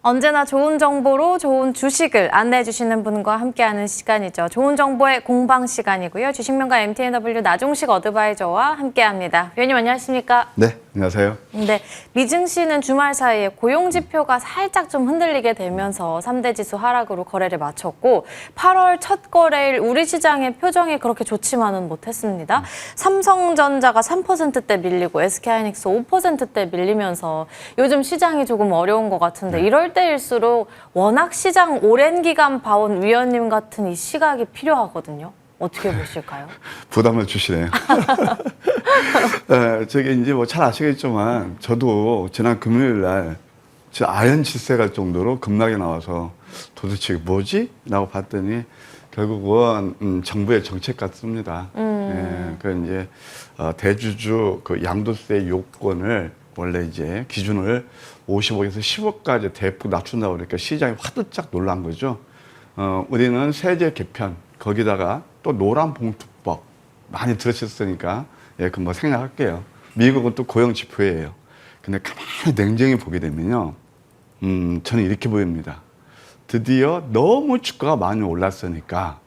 언제나 좋은 정보로 좋은 주식을 안내해 주시는 분과 함께하는 시간이죠. 좋은 정보의 공방 시간이고요. 주식명가 MTNW 나종식 어드바이저와 함께합니다. 위원님 안녕하십니까? 네, 안녕하세요. 네, 미증시는 주말 사이에 고용 지표가 살짝 좀 흔들리게 되면서 3대 지수 하락으로 거래를 마쳤고 8월 첫 거래일 우리 시장의 표정이 그렇게 좋지만은 못했습니다. 삼성전자가 3%대 밀리고 SK하이닉스 5%대 밀리면서 요즘 시장이 조금 어려운 것 같은데 이럴 때일수록 워낙 시장 오랜 기간 봐온 위원님 같은 이 시각이 필요하거든요. 어떻게 보실까요? 부담을 주시네요. 저기 이제 뭐 잘 아시겠지만 저도 지난 금요일 날 아연 질세갈 정도로 급락이 나와서 도대체 이게 뭐지? 라고 봤더니 결국은 정부의 정책 같습니다. 그 이제 대주주 그 양도세 요건을 원래 이제 기준을 50억에서 10억까지 대폭 낮춘다고 그러니까 시장이 화들짝 놀란 거죠. 우리는 세제 개편 거기다가 또 노란 봉투법 많이 들으셨으니까 그 뭐 생략할게요. 미국은 또 고용 지표예요. 근데 가만히 냉정히 보게 되면요, 저는 이렇게 보입니다. 드디어 너무 주가가 많이 올랐으니까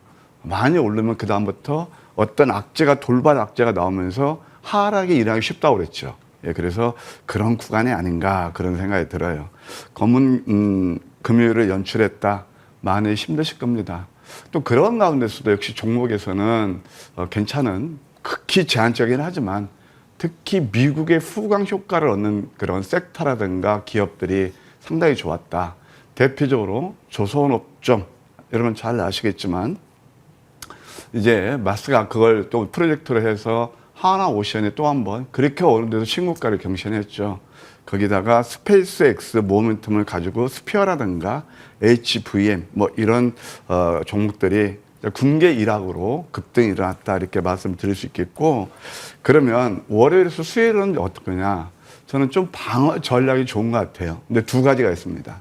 많이 오르면 그 다음부터 어떤 악재가 돌발 악재가 나오면서 하락이 일어나기 쉽다고 그랬죠. 그래서 그런 구간이 아닌가 그런 생각이 들어요. 검은 금요일을 연출했다. 많이 힘드실 겁니다. 또 그런 가운데서도 역시 종목에서는 괜찮은 극히 제한적이긴 하지만 특히 미국의 후광 효과를 얻는 그런 섹터라든가 기업들이 상당히 좋았다. 대표적으로 조선업종, 여러분 잘 아시겠지만 이제 마스가 그걸 또 프로젝트로 해서 하나오션이 또 한 번 그렇게 어려운 데서 신고가를 경신했죠. 거기다가 스페이스X 모멘텀을 가지고 스피어라든가 HVM 뭐 이런 종목들이 군계 일학으로 급등이 일어났다 이렇게 말씀드릴 수 있겠고, 그러면 월요일에서 수요일은 어떠냐? 저는 좀 방어 전략이 좋은 것 같아요. 근데 두 가지가 있습니다.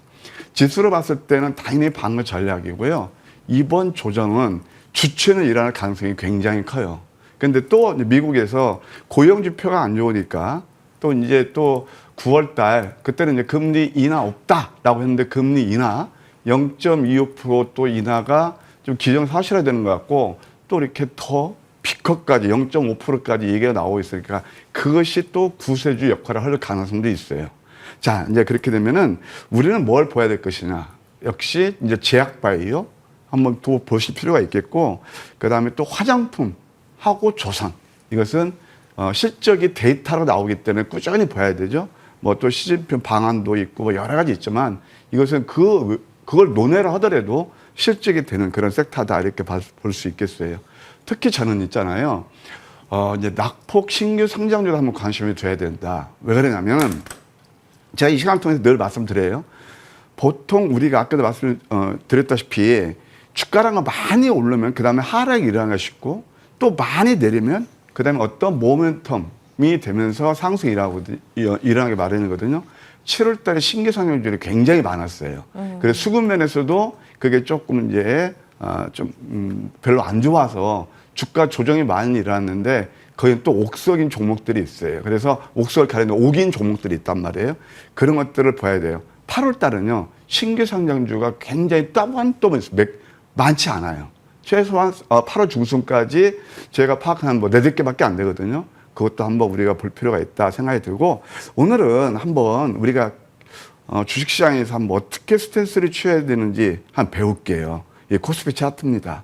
지수로 봤을 때는 당연히 방어 전략이고요. 이번 조정은 주체는 일어날 가능성이 굉장히 커요. 근데 또 미국에서 고용 지표가 안 좋으니까 또 이제 또 9월 달 그때는 이제 금리 인하 없다라고 했는데 금리 인하 0.25% 또 인하가 좀 기정사실화되는 것 같고 또 이렇게 더 피커까지 0.5%까지 얘기가 나오고 있으니까 그것이 또 구세주 역할을 할 가능성도 있어요. 자, 이제 그렇게 되면은 우리는 뭘 봐야 될 것이냐? 역시 이제 제약 바이오 한번 또 보실 필요가 있겠고, 그 다음에 또 화장품 하고 조선, 이것은 실적이 데이터로 나오기 때문에 꾸준히 봐야 되죠. 뭐 또 시진핑 방안도 있고 뭐 여러 가지 있지만 이것은 그걸 논외로 하더라도 실적이 되는 그런 섹터다 이렇게 볼 수 있겠어요. 특히 저는 있잖아요. 이제 낙폭 신규 성장률에 한번 관심을 둬야 된다. 왜 그러냐면 제가 이 시간 통해서 늘 말씀드려요. 보통 우리가 아까도 말씀드렸다시피 주가랑 많이 오르면 그 다음에 하락이 일어나기가 쉽고 또 많이 내리면 그 다음에 어떤 모멘텀이 되면서 상승이 일어나게 마련이거든요. 7월 달에 신규 상승률이 굉장히 많았어요. 그래서 수급 면에서도 그게 조금 이제 별로 안 좋아서 주가 조정이 많이 일어났는데 거기 또 옥석인 종목들이 있어요. 그래서 옥석을 가리는 옥인 종목들이 있단 말이에요. 그런 것들을 봐야 돼요. 8월 달은요, 신규 상장주가 굉장히 또한 많지 않아요. 최소한 8월 중순까지 제가 파악한 뭐 4개밖에 안 되거든요. 그것도 한번 우리가 볼 필요가 있다 생각이 들고, 오늘은 한번 우리가 주식시장에서 한번 어떻게 스탠스를 취해야 되는지 한번 배울게요. 이 코스피 차트입니다.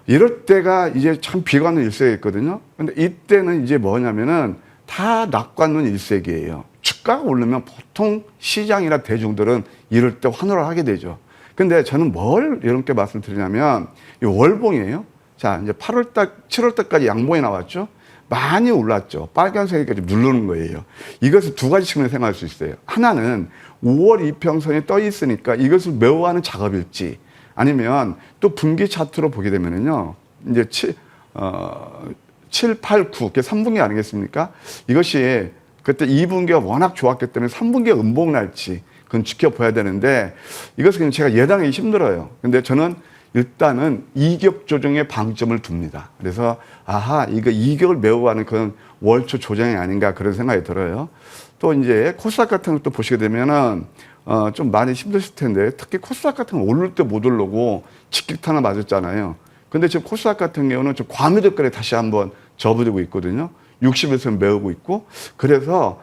이럴 때가 이제 참 비관의 일색이 있거든요. 근데 이때는 이제 뭐냐면은 다 낙관론 일색이에요. 주가가 오르면 보통 시장이나 대중들은 이럴 때 환호를 하게 되죠. 근데 저는 뭘 이렇게 말씀드리냐면 이 월봉이에요. 자, 이제 8월 달, 7월 달까지 양봉이 나왔죠. 많이 올랐죠. 빨간색까지 누르는 거예요. 이것을 두 가지 측면에서 생각할 수 있어요. 하나는 5월 이평선이 떠 있으니까 이것을 메워하는 작업일지, 아니면 또 분기 차트로 보게 되면은요, 이제 7, 8, 9, 그게 3분기 아니겠습니까? 이것이 그때 2분기가 워낙 좋았기 때문에 3분기가 음봉 날지, 그건 지켜봐야 되는데, 이것은 제가 예상하기 힘들어요. 근데 저는 일단은 이격 조정에 방점을 둡니다. 그래서, 이거 이격을 메워가는 그런 월초 조정이 아닌가 그런 생각이 들어요. 또 이제 코스닥 같은 것도 보시게 되면은, 좀 많이 힘드실 텐데 특히 코스닥 같은 거 오를 때 못 오르고 직격탄을 맞았잖아요. 근데 지금 코스닥 같은 경우는 좀 과매도권에 다시 한번 접어들고 있거든요. 60에서 메우고 있고 그래서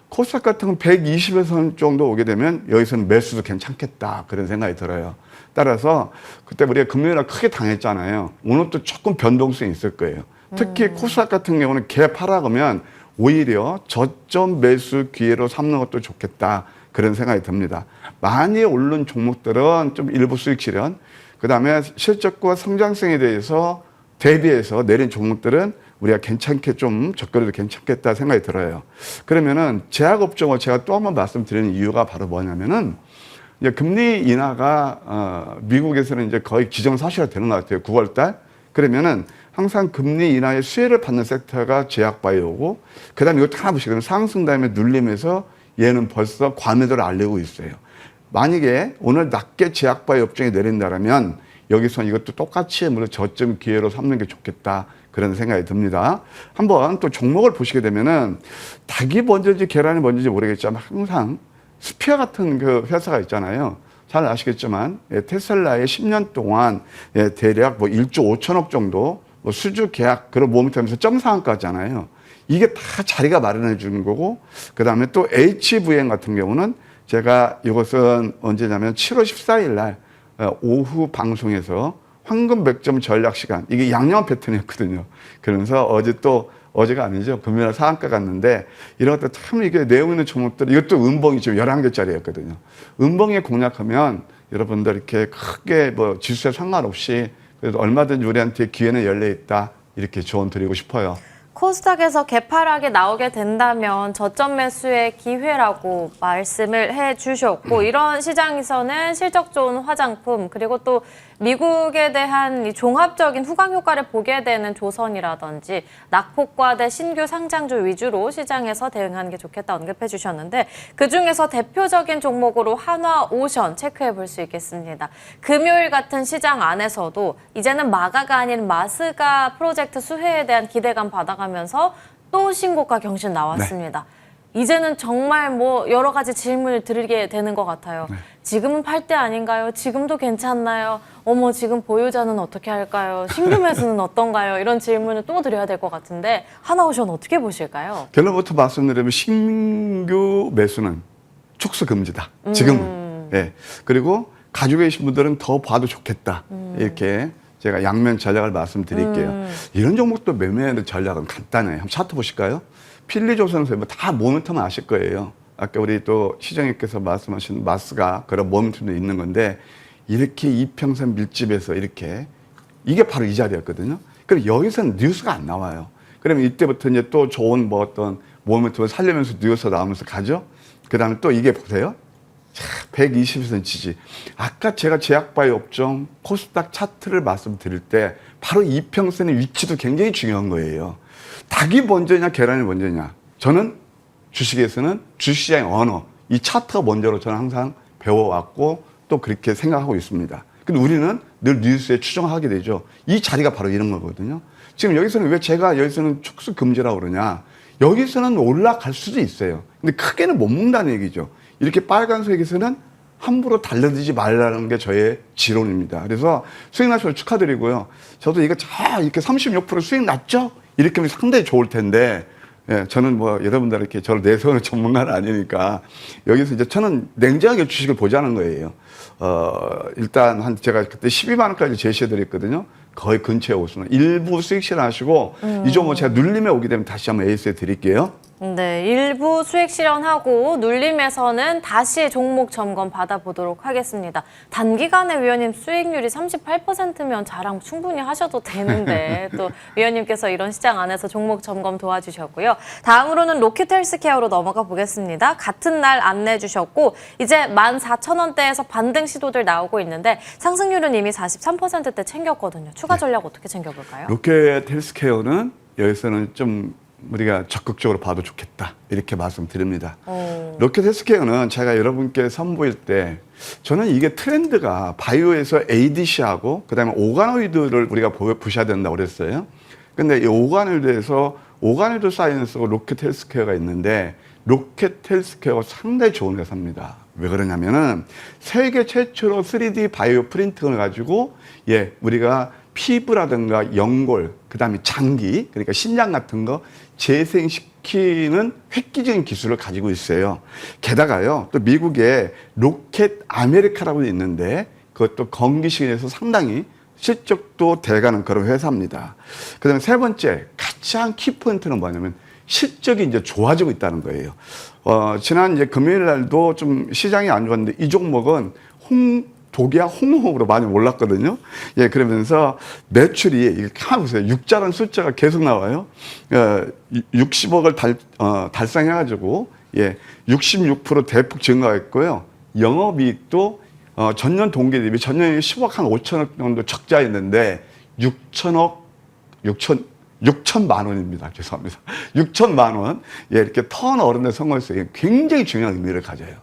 코스닥 같은 건 120에서 정도 오게 되면 여기서는 매수도 괜찮겠다 그런 생각이 들어요. 따라서 그때 우리가 금요일날 크게 당했잖아요. 오늘 또 조금 변동성이 있을 거예요. 특히 코스닥 같은 경우는 개파라 그러면 오히려 저점 매수 기회로 삼는 것도 좋겠다 그런 생각이 듭니다. 많이 오른 종목들은 좀 일부 수익 실현, 그다음에 실적과 성장성에 대해서 대비해서 내린 종목들은 우리가 괜찮게 좀 접근해도 괜찮겠다 생각이 들어요. 그러면은 제약업종을 제가 또 한 번 말씀드리는 이유가 바로 뭐냐면은 이제 금리 인하가 미국에서는 이제 거의 기정사실화 되는 것 같아요. 9월달. 그러면은 항상 금리 인하의 수혜를 받는 섹터가 제약바이오고 그다음에 이것도 하나 보시면 상승 다음에 눌림에서 얘는 벌써 과매도를 알리고 있어요. 만약에 오늘 낮게 제약바이오 업종이 내린다면 여기서 이것도 똑같이 물론 저점 기회로 삼는 게 좋겠다. 그런 생각이 듭니다. 한번 또 종목을 보시게 되면은 닭이 먼저인지 계란이 먼저인지 모르겠지만 항상 스피어 같은 그 회사가 있잖아요. 잘 아시겠지만 테슬라의 10년 동안 대략 뭐 1조 5천억 정도 뭐 수주 계약 그런 모멘텀에서 점상한가잖아요. 이게 다 자리가 마련해 주는 거고 그다음에 또 HVM 같은 경우는 제가 이것은 언제냐면 7월 14일 날 오후 방송에서 황금 100점 전략 시간 이게 양념 패턴이었거든요. 그러면서 어제가 아니죠. 금요일 상한가 갔는데 이런 것들 참 이게 내용 있는 종목들 이것도 음봉이 지금 11개짜리였거든요. 음봉에 공략하면 여러분들 이렇게 크게 뭐 지수에 상관없이 그래도 얼마든지 우리한테 기회는 열려 있다. 이렇게 조언 드리고 싶어요. 코스닥에서 개파락이 나오게 된다면 저점 매수의 기회라고 말씀을 해주셨고 이런 시장에서는 실적 좋은 화장품 그리고 또 미국에 대한 이 종합적인 후광 효과를 보게 되는 조선이라든지 낙폭과대 신규 상장주 위주로 시장에서 대응하는 게 좋겠다 언급해 주셨는데 그중에서 대표적인 종목으로 한화오션 체크해 볼 수 있겠습니다. 금요일 같은 시장 안에서도 이제는 마가가 아닌 마스가 프로젝트 수혜에 대한 기대감 받아가면서 또 신고가 경신 나왔습니다. 네. 이제는 정말 뭐 여러 가지 질문을 드리게 되는 것 같아요. 네. 지금은 팔 때 아닌가요? 지금도 괜찮나요? 어머 지금 보유자는 어떻게 할까요? 신규 매수는 어떤가요? 이런 질문을 또 드려야 될 것 같은데 한화오션 어떻게 보실까요? 결론부터 말씀드리면 신규 매수는 축소 금지다. 지금은. 네. 그리고 가지고 계신 분들은 더 봐도 좋겠다. 이렇게 제가 양면 전략을 말씀드릴게요. 이런 종목도 매매하는 전략은 간단해요. 한번 차트 보실까요? 필리조선에서 다 모멘텀 아실 거예요. 아까 우리 또 시장님께서 말씀하신 마스가 그런 모멘텀도 있는 건데 이렇게 이평선 밀집해서 이렇게 이게 바로 이 자리였거든요. 그럼 여기서는 뉴스가 안 나와요. 그러면 이때부터 이제 또 좋은 뭐 어떤 모멘텀을 살리면서 뉴스 나오면서 가죠. 그 다음에 또 이게 보세요. 120선 지지. 아까 제가 제약바이오 업종 코스닥 차트를 말씀드릴 때 바로 이평선의 위치도 굉장히 중요한 거예요. 닭이 먼저냐 계란이 먼저냐. 저는 주식에서는 주식시장의 언어 이 차트가 먼저로 저는 항상 배워왔고 또 그렇게 생각하고 있습니다. 근데 우리는 늘 뉴스에 추정하게 되죠. 이 자리가 바로 이런 거거든요. 지금 여기서는 왜 제가 여기서는 축소 금지라고 그러냐. 여기서는 올라갈 수도 있어요. 근데 크게는 못 먹는다는 얘기죠. 이렇게 빨간색에서는 함부로 달려들지 말라는 게 저의 지론입니다. 그래서 수익 나셔서 축하드리고요. 저도 이거 이렇게 36% 수익 났죠? 이렇게 하면 상당히 좋을 텐데, 예, 저는 뭐 여러분들 이렇게 저를 내세우는 전문가는 아니니까 여기서 이제 저는 냉정하게 주식을 보자는 거예요. 일단 제가 그때 12만 원까지 제시해드렸거든요. 거의 근처에 오시는 일부 수익 실현하시고 이 종목 제가 눌림에 오게 되면 다시 한번 AS에 드릴게요. 네, 일부 수익 실현하고 눌림에서는 다시 종목 점검 받아보도록 하겠습니다. 단기간에 위원님 수익률이 38%면 자랑 충분히 하셔도 되는데 또 위원님께서 이런 시장 안에서 종목 점검 도와주셨고요. 다음으로는 로켓헬스케어로 넘어가 보겠습니다. 같은 날 안내해 주셨고 이제 14,000원대에서 반등 시도들 나오고 있는데 상승률은 이미 43%대 챙겼거든요. 추가 전략 어떻게 챙겨볼까요? 로켓헬스케어는 여기서는 좀 우리가 적극적으로 봐도 좋겠다 이렇게 말씀드립니다. 로켓헬스케어는 제가 여러분께 선보일 때 저는 이게 트렌드가 바이오에서 ADC하고 그다음에 오가노이드를 우리가 보셔야 된다고 그랬어요. 근데 이 오가노이드에서 오가노이드 사이언스하고 로켓헬스케어가 있는데 로켓 헬스케어가 상당히 좋은 회사입니다. 왜 그러냐면은 세계 최초로 3D 바이오 프린팅을 가지고 우리가 피부라든가 연골, 그다음에 장기, 그러니까 신장 같은 거 재생시키는 획기적인 기술을 가지고 있어요. 게다가요, 또 미국에 로켓 아메리카라고 있는데 그것도 건기식에서 상당히 실적도 돼가는 그런 회사입니다. 그다음에 세 번째, 가장 키포인트는 뭐냐면 실적이 이제 좋아지고 있다는 거예요. 지난 이제 금요일 날도 좀 시장이 안 좋았는데 이 종목은 독이야 홍콩으로 많이 올랐거든요. 그러면서 매출이 이렇게 한번 보세요. 6자라는 숫자가 계속 나와요. 60억을 달성해가지고 66% 대폭 증가했고요. 영업이익도 전년 동기 대비 전년에 10억 한 5천억 정도 적자였는데 6천만 원입니다. 죄송합니다. 6천만 원. 이렇게 턴어라운드 성공했어요. 굉장히 중요한 의미를 가져요.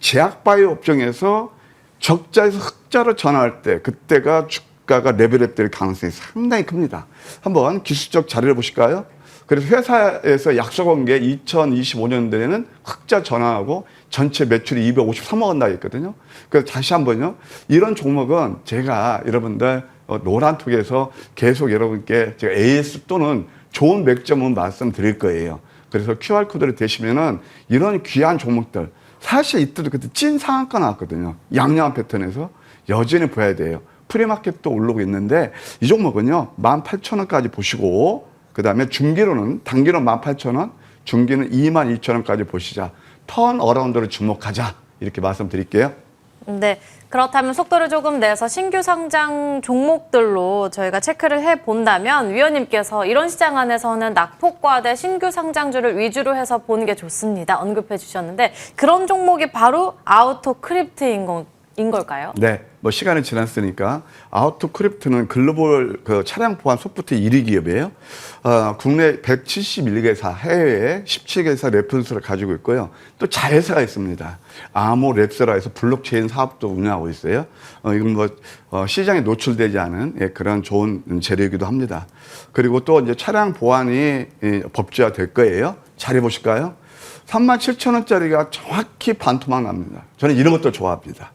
제약바이오 업종에서 적자에서 흑자로 전환할 때 그때가 주가가 레벨업 될 가능성이 상당히 큽니다. 한번 기술적 자료를 보실까요? 그래서 회사에서 약속한 게 2025년도에는 흑자 전환하고 전체 매출이 253억 원 나있거든요. 그래서 다시 한번요. 이런 종목은 제가 여러분들 노란톡에서 계속 여러분께 제가 AS 또는 좋은 맥점은 말씀드릴 거예요. 그래서 QR코드를 대시면은 이런 귀한 종목들 사실 이때도 그때 찐 상한가 나왔거든요. 양양한 패턴에서 여전히 보여야 돼요. 프리마켓도 오르고 있는데 이 종목은요 18,000원까지 보시고 그 다음에 중기로는 단기로 18,000원, 중기는 22,000원까지 보시자. 턴 어라운드를 주목하자 이렇게 말씀드릴게요. 네, 그렇다면 속도를 조금 내서 신규 상장 종목들로 저희가 체크를 해본다면 위원님께서 이런 시장 안에서는 낙폭과대 신규 상장주를 위주로 해서 보는 게 좋습니다. 언급해 주셨는데 그런 종목이 바로 아우토크립트인 걸까요? 네, 뭐 시간이 지났으니까 아우토크립트는 글로벌 그 차량 보안 소프트웨어 1위 기업이에요. 국내 171개사, 해외에 17개사 레퍼런스를 가지고 있고요. 또 자회사가 있습니다. 아모랩스라해서 블록체인 사업도 운영하고 있어요. 이건 뭐 시장에 노출되지 않은 그런 좋은 재료이기도 합니다. 그리고 또 이제 차량 보안이 법제화 될 거예요. 자료 보실까요? 37,000원짜리가 정확히 반토막 납니다. 저는 이런 것도 좋아합니다.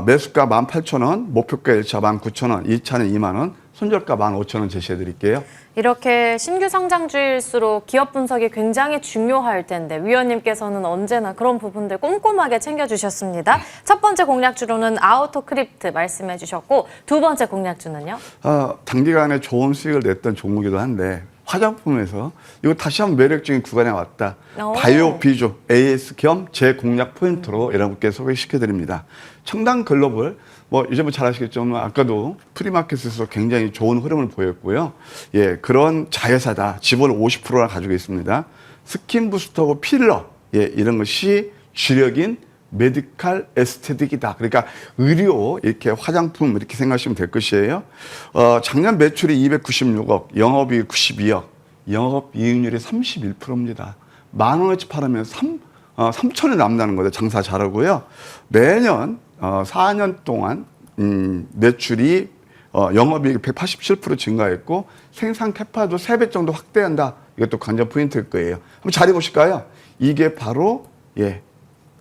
매수가 18,000원, 목표가 1차 19,000원, 2차는 2만 원, 손절가 15,000원 제시해 드릴게요. 이렇게 신규 상장주일수록 기업 분석이 굉장히 중요할 텐데 위원님께서는 언제나 그런 부분들 꼼꼼하게 챙겨주셨습니다. 첫 번째 공략주로는 아우토크립트 말씀해 주셨고 두 번째 공략주는요? 단기간에 좋은 수익을 냈던 종목이기도 한데 화장품에서 이거 다시 한번 매력적인 구간에 왔다. 바이오 비주 AS 겸 제 공략 포인트로 여러분께 소개시켜 드립니다. 청담 글로벌 뭐 이제 뭐 잘 아시겠지만 아까도 프리마켓에서 굉장히 좋은 흐름을 보였고요. 그런 자회사다. 지분을 50%나 가지고 있습니다. 스킨 부스터고 필러 이런 것이 주력인 메디칼 에스테틱이다. 그러니까 의료 이렇게 화장품 이렇게 생각하시면 될 것이에요. 작년 매출이 296억, 영업이익 92억, 영업이익률이 31%입니다. 10,000원어치 팔으면 3,000원 남는다는 거죠. 장사 잘하고요. 매년 4년 동안 매출이 영업이익이 187% 증가했고 생산 캐파도 3배 정도 확대한다. 이것도 관전 포인트일 거예요. 한번 자리 보실까요? 이게 바로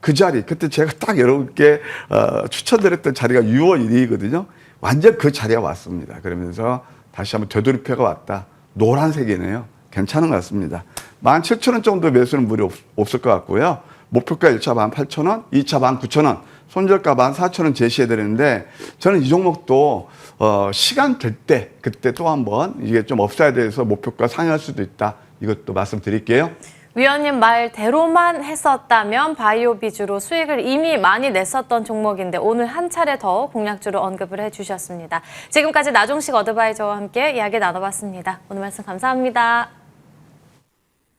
그 자리, 그때 제가 딱 여러분께 추천드렸던 자리가 6월 1일이거든요. 완전 그 자리가 왔습니다. 그러면서 다시 한번 되돌이표가 왔다. 노란색이네요. 괜찮은 것 같습니다. 17,000원 정도 매수는 무리 없을 것 같고요. 목표가 1차 18,000원, 2차 19,000원, 손절가 14,000원 제시해 드리는데 저는 이 종목도 시간 될 때 그때 또 한번 이게 좀 업사이드에서 목표가 상회할 수도 있다. 이것도 말씀드릴게요. 위원님 말대로만 했었다면 바이오 비주로 수익을 이미 많이 냈었던 종목인데 오늘 한 차례 더 공략주로 언급을 해주셨습니다. 지금까지 나종식 어드바이저와 함께 이야기 나눠봤습니다. 오늘 말씀 감사합니다.